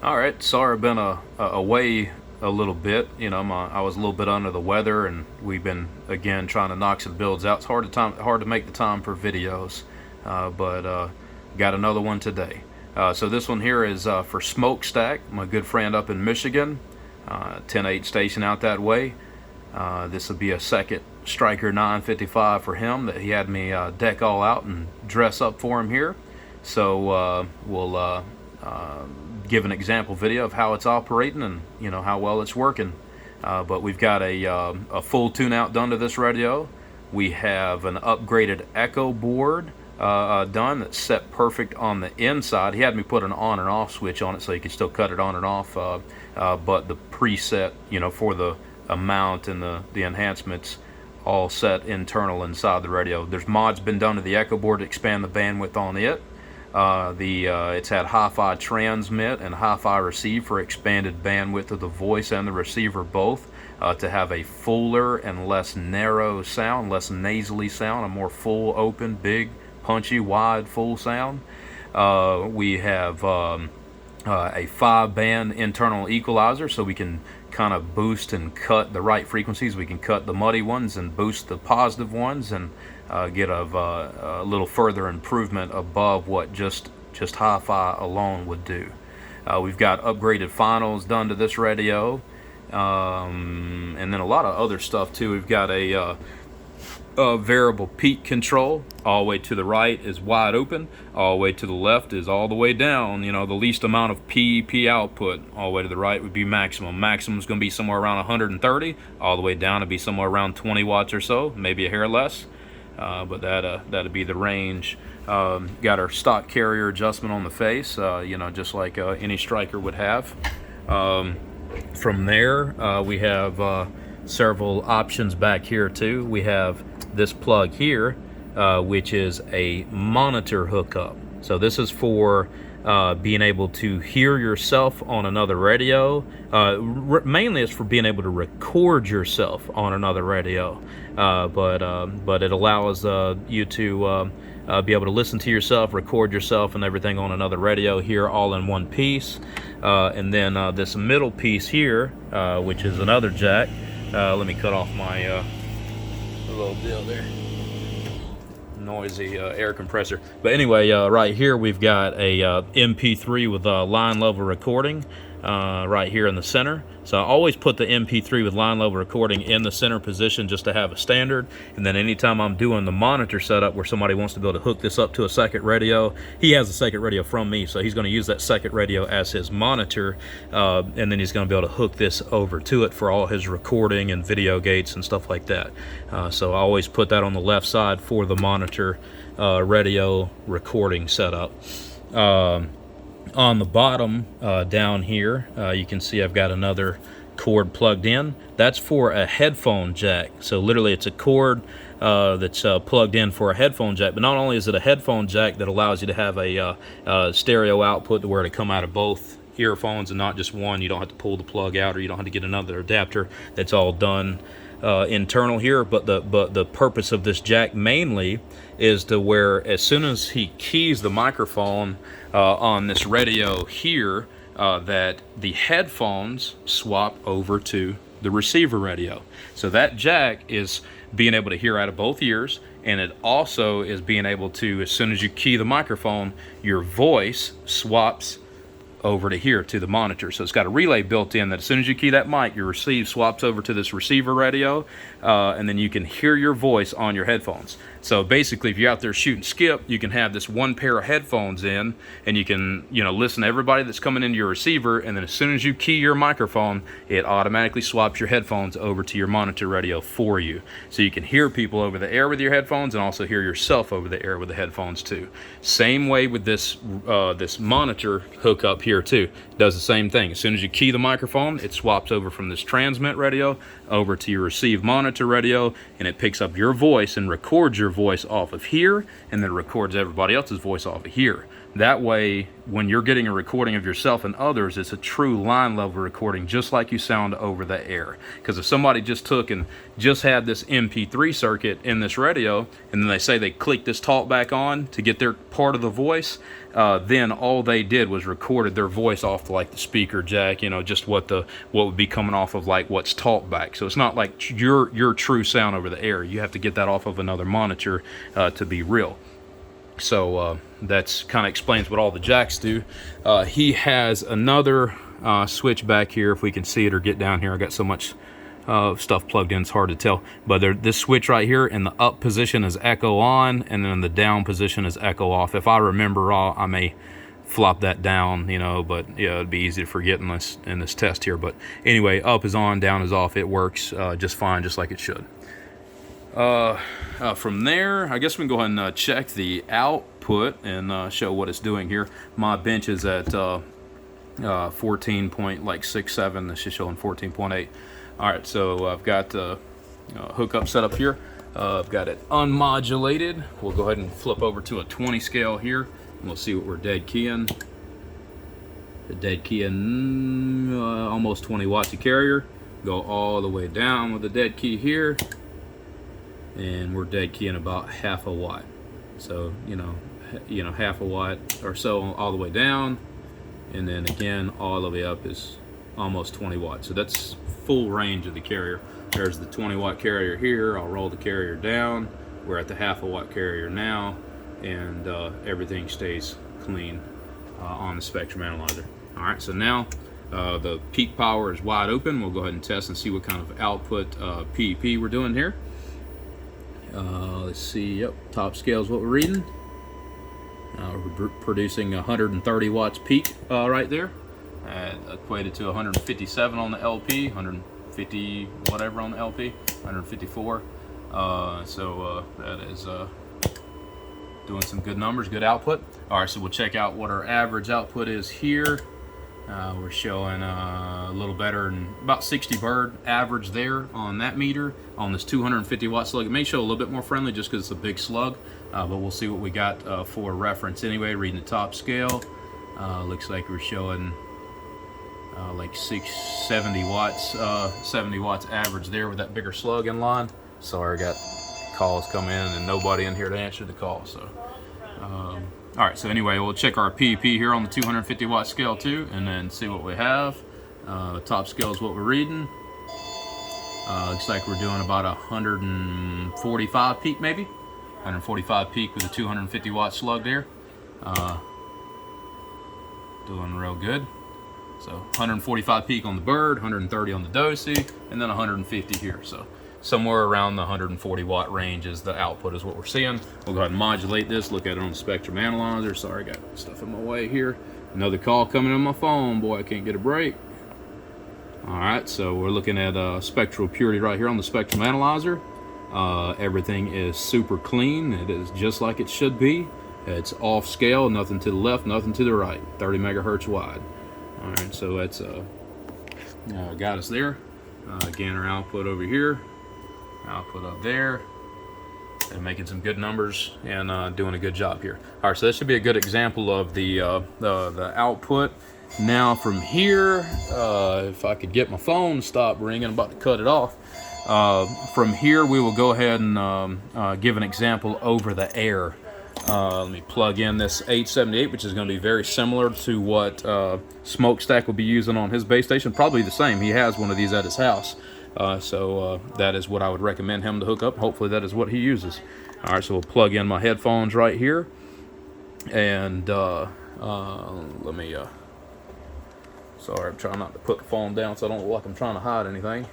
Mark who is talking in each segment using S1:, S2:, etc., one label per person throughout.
S1: All right, sorry I've been away a little bit. I was a little bit under the weather, and we've been again trying to knock some builds out. It's hard to make the time for videos, but got another one today. So this one here is for SmokeStack, my good friend up in Michigan, 10-8 station out that way. This will be a second Stryker 955 for him that he had me deck all out and dress up for him here. So we'll give an example video of how it's operating and how well it's working. But we've got a full tune out done to this radio. We have an upgraded echo board done that's set perfect on the inside. He had me put an on and off switch on it so you could still cut it on and off, but the preset for the amount and the enhancements all set internal inside the radio. There's mods been done to the echo board to expand the bandwidth on it. It's had Hifi Transmit and Hifi Recieve for expanded bandwidth of the voice and the receiver both, to have a fuller and less narrow sound, less nasally sound, a more full, open, big, punchy, wide, full sound. We have a 5-band internal equalizer, so we can kind of boost and cut the right frequencies. We can cut the muddy ones and boost the positive ones, and get a little further improvement above what just hi-fi alone would do. We've got upgraded finals done to this radio, and then a lot of other stuff too. We've got a variable peak control. All the way to the right is wide open, all the way to the left is all the way down. The least amount of PEP output all the way to the right would be maximum. Maximum is going to be somewhere around 130, all the way down to be somewhere around 20 watts or so, maybe a hair less. But that'd be the range. Got our stock carrier adjustment on the face, just like any Stryker would have. From there, we have several options back here too. We have this plug here, which is a monitor hookup. So this is for being able to hear yourself on another radio. Mainly it's for being able to record yourself on another radio, but it allows you to be able to listen to yourself, record yourself and everything on another radio here, all in one piece. And then this middle piece here, which is another jack. Let me cut off my little deal there, noisy air compressor. But anyway, right here we've got a MP3 with line level recording right here in the center. So I always put the MP3 with line level recording in the center position just to have a standard. And then anytime I'm doing the monitor setup where somebody wants to be able to hook this up to a second radio, he has a second radio from me, so he's going to use that second radio as his monitor, and then he's going to be able to hook this over to it for all his recording and video gates and stuff like that. So I always put that on the left side for the monitor radio recording setup. On the bottom down here, you can see I've got another cord plugged in. That's for a headphone jack. So literally it's a cord that's plugged in for a headphone jack. But not only is it a headphone jack that allows you to have a stereo output to where to come out of both earphones and not just one. You don't have to pull the plug out, or you don't have to get another adapter. That's all done internal here. But the purpose of this jack mainly is to where as soon as he keys the microphone on this radio here, that the headphones swap over to the receiver radio. So that jack is being able to hear out of both ears, and it also is being able to, as soon as you key the microphone, your voice swaps over to here to the monitor. So it's got a relay built in that as soon as you key that mic, your receive swaps over to this receiver radio, and then you can hear your voice on your headphones. So basically, if you're out there shooting skip, you can have this one pair of headphones in, and you can listen to everybody that's coming into your receiver, and then as soon as you key your microphone, it automatically swaps your headphones over to your monitor radio for you. So you can hear people over the air with your headphones, and also hear yourself over the air with the headphones too. Same way with this this monitor hookup here too. It does the same thing. As soon as you key the microphone, it swaps over from this transmit radio over to your receive monitor radio, and it picks up your voice and records your voice off of here, and then records everybody else's voice off of here. That way, when you're getting a recording of yourself and others, it's a true line level recording, just like you sound over the air. Because if somebody just took and just had this MP3 circuit in this radio, and then they say they click this talk back on to get their part of the voice, then all they did was recorded their voice off like the speaker jack, you know, just what would be coming off of like what's talk back. So it's not like your true sound over the air. You have to get that off of another monitor to be real. So that's kind of explains what all the jacks do. He has another switch back here, if we can see it or get down here. I got so much stuff plugged in, it's hard to tell. But this switch right here in the up position is echo on, and then the down position is echo off. If I remember, I may flop that down, you know, but yeah, it'd be easy to forget in this test here. But anyway, up is on, down is off. It works just fine, just like it should. From there, I guess we can go ahead and check the output and show what it's doing here. My bench is at 14.67. This is showing 14.8. All right, so I've got hookup set up here. I've got it unmodulated. We'll go ahead and flip over to a 20 scale here, and we'll see what we're dead keying. The dead keying almost 20 watts of carrier. Go all the way down with the dead key here, and we're dead keying about half a watt. So you know half a watt or so all the way down, and then again all the way up is almost 20 watts. So that's full range of the carrier. There's the 20 watt carrier here. I'll roll the carrier down. We're at the half a watt carrier now, and everything stays clean on the spectrum analyzer. All right, so now the peak power is wide open. We'll go ahead and test and see what kind of output PEP we're doing here. Let's see, yep, top scale is what we're reading. We're producing 130 watts peak right there. Equated to 157 on the LP, 150 whatever on the LP, 154. So that is doing some good numbers, good output. All right, so we'll check out what our average output is here. We're showing a little better than about 60 bird average there on that meter on this 250 watt slug. It may show a little bit more friendly just because it's a big slug, but we'll see what we got for reference anyway. Reading the top scale, looks like we're showing like 70 watts average there with that bigger slug in line. Sorry, I got calls come in and nobody in here to answer the call. So all right, so anyway, we'll check our PEP here on the 250 watt scale too, and then see what we have. Top scale is what we're reading. Looks like we're doing about 145 peak, maybe 145 peak with a 250 watt slug there. Doing real good. So 145 peak on the bird, 130 on the Dosey, and then 150 here. So somewhere around the 140 watt range is the output is what we're seeing. We'll go ahead and modulate this, look at it on the spectrum analyzer. Sorry, I got stuff in my way here. Another call coming on my phone. Boy, I can't get a break. All right, so we're looking at spectral purity right here on the spectrum analyzer. Everything is super clean. It is just like it should be. It's off scale, nothing to the left, nothing to the right, 30 megahertz wide. All right, so that's got us there. Again, our output over here, output up there, and making some good numbers and doing a good job here. All right, so that should be a good example of the output. Now from here, if I could get my phone to stop ringing, I'm about to cut it off. From here, we will go ahead and give an example over the air. Let me plug in this 878, which is going to be very similar to what SmokeStack will be using on his base station. Probably the same. He has one of these at his house. So that is what I would recommend him to hook up. Hopefully that is what he uses. All right, so we'll plug in my headphones right here. And let me... sorry, I'm trying not to put the phone down so I don't look like I'm trying to hide anything.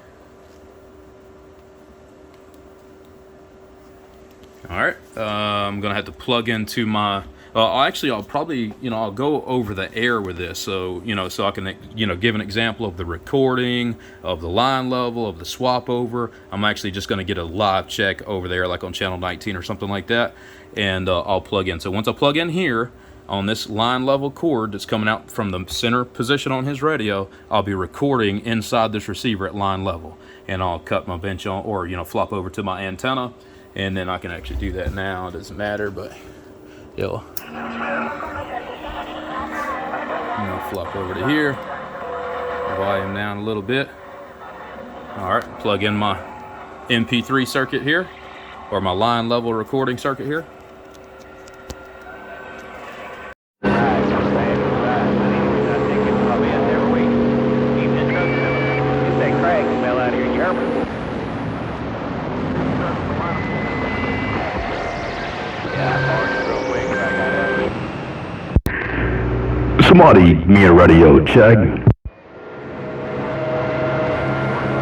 S1: All right, I'm gonna have to plug into my. I'll probably, I'll go over the air with this, so so I can, give an example of the recording, of the line level, of the swap over. I'm actually just gonna get a live check over there, like on channel 19 or something like that, and I'll plug in. So once I plug in here on this line level cord that's coming out from the center position on his radio, I'll be recording inside this receiver at line level, and I'll cut my bench on, or flop over to my antenna. And then I can actually do that now. It doesn't matter, but flop over to here. Volume down a little bit. All right, plug in my MP3 circuit here, or my line level recording circuit here.
S2: Somebody, me a radio check.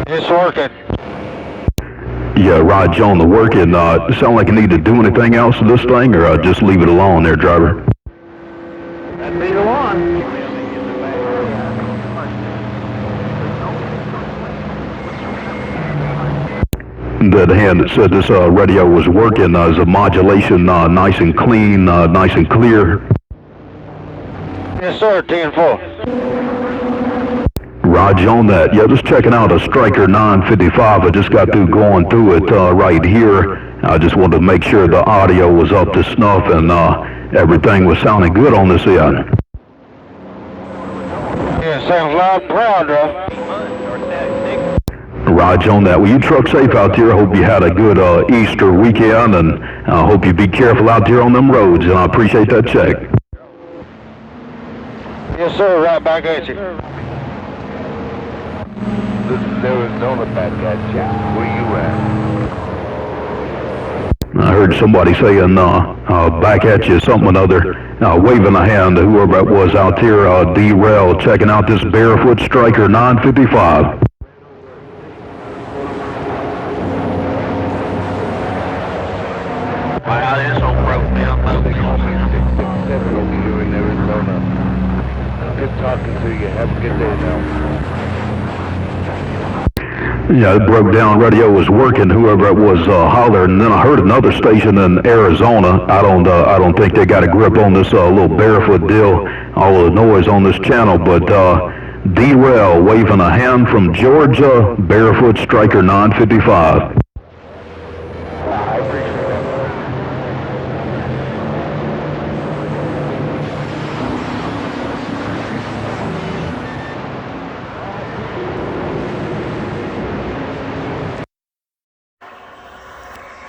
S3: It's working.
S2: Yeah, Roger on the working. Sound like you need to do anything else to this thing, or just leave it alone there, driver?
S3: That'd be the one.
S2: The hand that said this radio was working, is the modulation nice and clean, nice and clear?
S3: Yes, sir, 10-4.
S2: Roger on that. Yeah, just checking out a Stryker 955. I just got through going through it right here. I just wanted to make sure the audio was up to snuff and everything was sounding good on this end.
S3: Yeah, sounds loud and proud, bro.
S2: Roger on that. Well, you truck safe out there. I hope you had a good Easter weekend, and I hope you be careful out there on them roads, and I appreciate that check.
S3: Yes, sir, right back at you.
S4: This is Arizona back at you. Where you at?
S2: I heard somebody saying, back at you, something or other, waving a hand to whoever it was out there, D-Rail, checking out this barefoot Stryker 955.
S4: Wow, this all broke down. Over here in Arizona. Good talking to you. Have a good day now.
S2: Yeah, the broke down radio was working, whoever it was hollering, and then I heard another station in Arizona. I don't think they got a grip on this little barefoot deal, all of the noise on this channel, but D-Rail waving a hand from Georgia, barefoot Stryker 955.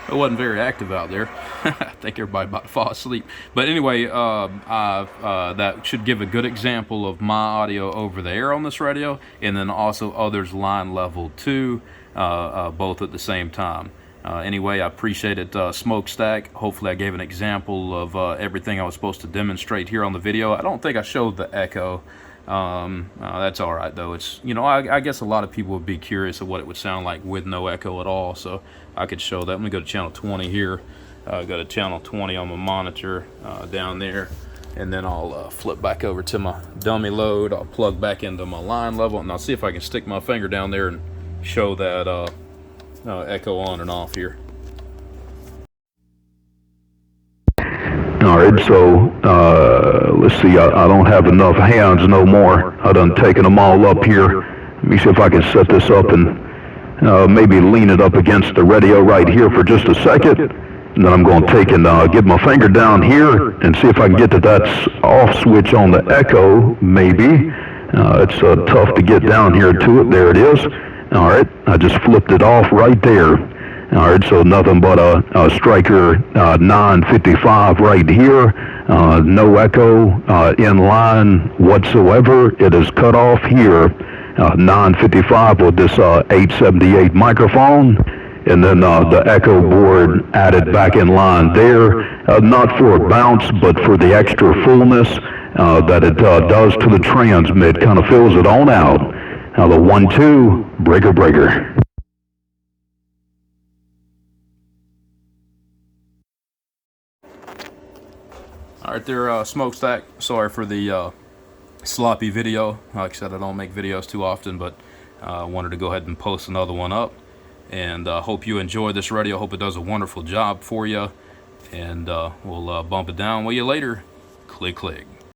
S1: It wasn't very active out there. I think everybody about to fall asleep. But anyway, that should give a good example of my audio over the air on this radio, and then also others line level too, both at the same time. Anyway, I appreciate it, SmokeStack. Hopefully I gave an example of everything I was supposed to demonstrate here on the video. I don't think I showed the echo. That's all right though. It's, you know, I guess a lot of people would be curious of what it would sound like with no echo at all, so I could show that. Let me go to channel 20 here. Go to channel 20 on my monitor down there, and then I'll flip back over to my dummy load. I'll plug back into my line level, and I'll see if I can stick my finger down there and show that echo on and off here.
S2: All right, so let's see, I don't have enough hands no more. I done taken them all up here. Let me see if I can set this up and maybe lean it up against the radio right here for just a second. And then I'm going to take and get my finger down here and see if I can get to that off switch on the echo, maybe. It's tough to get down here to it. There it is. All right, I just flipped it off right there. All right, so nothing but a Stryker 955 right here. No echo in line whatsoever. It is cut off here. 955 with this 878 microphone, and then the echo board added back in line there. Not for a bounce, but for the extra fullness that it does to the transmit. Kind of fills it on out. Now the 1-2 breaker.
S1: All right there, SmokeStack. Sorry for the sloppy video. Like I said, I don't make videos too often, but I wanted to go ahead and post another one up. And hope you enjoy this radio. Hope it does a wonderful job for you. And we'll bump it down with you later. Click, click.